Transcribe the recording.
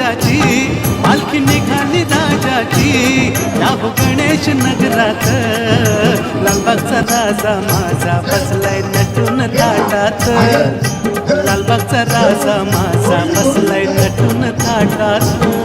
राजाची पालखी निघाली राजाची याहो गणेश नगरात लालबागचा राजा माझा बसलाय नटून ताटात लालबागचा राजा माझा बसलाय नटून ताटात